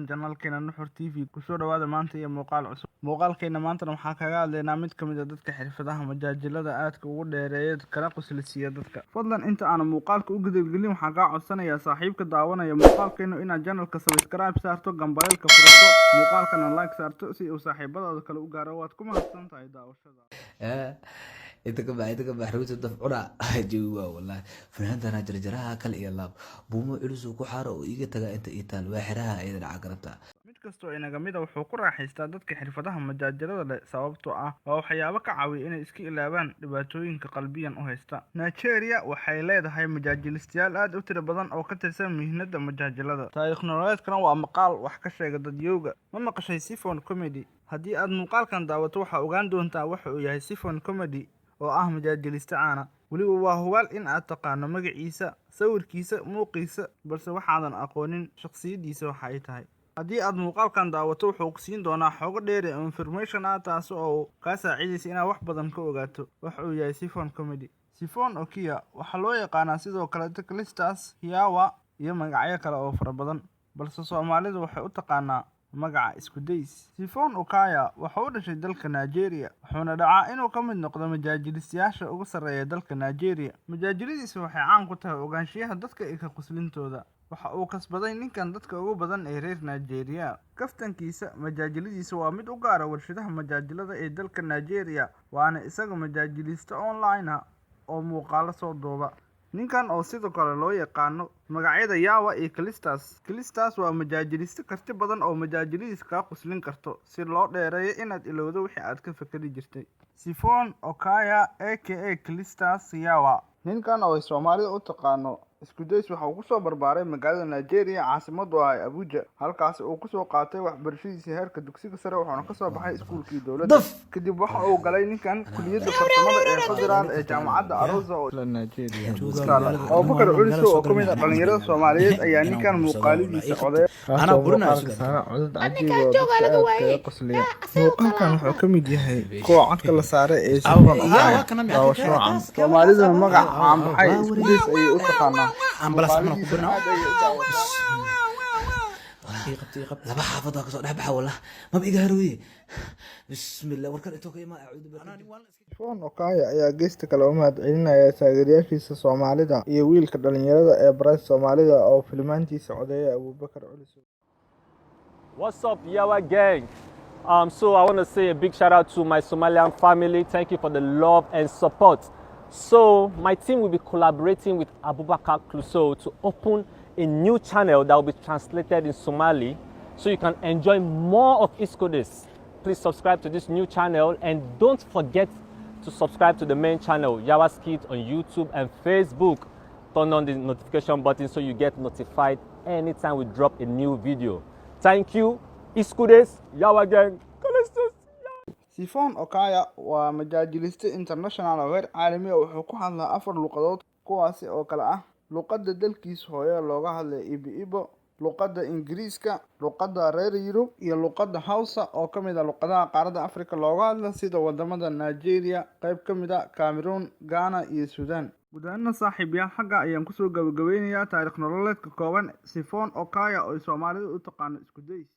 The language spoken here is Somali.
dhawaataan janaalkeena Nuxur TV kusoo dhawaada maanta iyo muuqaal cusub. Muuqaalkeena maanta waxaan kaga hadlaynaa mid kamid ah dadka xirfadaha majaajilada aadka ugu dheereeya kana quslisiya dadka. Fadlan inta aan muuqaalka u gudubgelin waxaan ka codsanayaa saaxiibka daawanaya muuqaalkeena inaad channelka subscribe saarto, gambalelka furato, muuqaalkana like saarto si uu saaxiibadooda kale u gaaro. Waad ku mahadsantahay daawashada. انت كبا حروت الدفعنا جوا والله فنانتنا جرجرها كل يلا بومو إلسو كحار ويجي تجا انت إيطال واحرها إذا عقربتها mid kastoo inaga mid ah wuxuu ku raaxaystaa dadka xirfadaha majaajilada leh sababtoo ah waa waxyaabo ka caawiya inay iska ilaabaan dhibaatooyinka qalbiyan u haysta. Nigeria waxay leedahay majaajilistayaal aad u tiro badan oo ka tirsan mihnada majaajilada. Taariikh nololeedkana waa maqaal wax ka sheega dadyowga. Ma maqashay Siphon Comedy? Haddii aad muuqaalkan daawato waxaa ogaan doontaa waxa uu yahay Siphon Comedy oo ah majaajilista caana. weliba waa hubaal in aad taqaano magaciisa, sawirkiisa, muuqiisa, balse waxaadan aqoonin shakhsiyadiisa waxa ay tahay. haddii aad muuqaalkan daawato wuxuu ku siin doonaa xogo dheer oo information ah taas oo ka saacidaysa inaad wax badan ka ogaato waxa uu yahay Siphon Comedy. Siphon Okiya waxaa loo yaqaanaa sidoo kale Calistus Hiyawa iyo magacyo kale oo fara badan, balse Soomaalidu waxay u taqaanaa magaca isku days. Siphon Okiya waxa uu dhashay dalka Nigeria wuxuuna dhacaa inuu ka mid noqdo majaajilistayaasha ugu sarreeya dalka Nigeria. Majaajiladiisu waxay caan ku tahay ogaanshiyaha dadka iyo ka quslintooda. waxa uu kasbaday ninkan dadka ugu badan ee reer Nigeria. Kaftankiisa majaajiladiisa waa mid u gaar ah warshadaha majaajilada ee dalka Nigeria, waana isaga majaajilista online ah oo muuqaalo soo duuba. ninkan oo sidoo kale loo yaqaano magacyada Yawa iyo Calistus. Calistus waa majaajilista karti badan oo majaajiladiisa ka quslin karto si loo dheereeyo inaad ilowdo wixii aad ka fakari jirtay. Siphon Okiya aka Calistus Yawa, ninkan oo Soomaalida u taqaano isku days waxa uu ku soo barbaaray magaalada Nigeria caasimadda ah Abuja, halkaas oo uu ku soo qaatay waxbarashadiisa heerka dugsiga sare wuxuuna ka soo baxay iskuulkii dawladda. kadib waxa uu galay ninkan kulliyadda farsamada ee federal ee jaamacadda Arusha oo Nigeria. Abubakar Culiso oo kamid ah dhalinyarada Soomaaliyeed ayaa ninkan muuqaaladiisa codeeyay. Ana burna codad cajiib ah qosliya. Muuqaalkan wuxuu ka mid yahay koox codka la saaray ee Siphon Okiya. Soomaalida magac aan baxay isku days ay u taqaanaa ambalaas ma ku burna laba xaafad ka soo dhaxbaxa wala ma bigaarooyay bismillah warkan inta ka ima acuud Siphon Okiya ayaa geesta kale u mahad celinaya taageerayaashiisa Soomaalida iyo wiilka dhalinyarada ee baray Soomaalida oo filmaantiisa codeeyay Abubakar Culiso. What's up, Yawa gang? So I want to say a big shout out to my Somalian family. Thank you for the love and support. So my team will be collaborating with Abubakar Culiso to open a new channel that will be translated in Somali so you can enjoy more of Iskodes. Please subscribe to this new channel and don't forget to subscribe to the main channel, Yawa's Kids, on YouTube and Facebook. Turn on the notification button so you get notified anytime we drop a new video. Thank you, Iskodes, Yawa gang. Siphon Okiya waa majaajiliste international oo heer caalami ah. wuxuu ku hadlaa 4 luqadood kuwaasi oo kala ah luqadda dalkiisa hooyo looga hadlay Ibo, luqadda Ingiriiska, luqadda reer Yurub iyo luqadda Hausa oo ka mid ah luqadaha qaaradda Afrika looga hadla sida wadamada Nigeria, qayb ka mid ah Cameroon, Ghana iyo Sudan. gudaana saaxiibayaal xagga ayaan kusoo gabagabeynayaa taariikh nololeedka kooban Siphon Okiya oo Soomaalidu u taqaano isku days.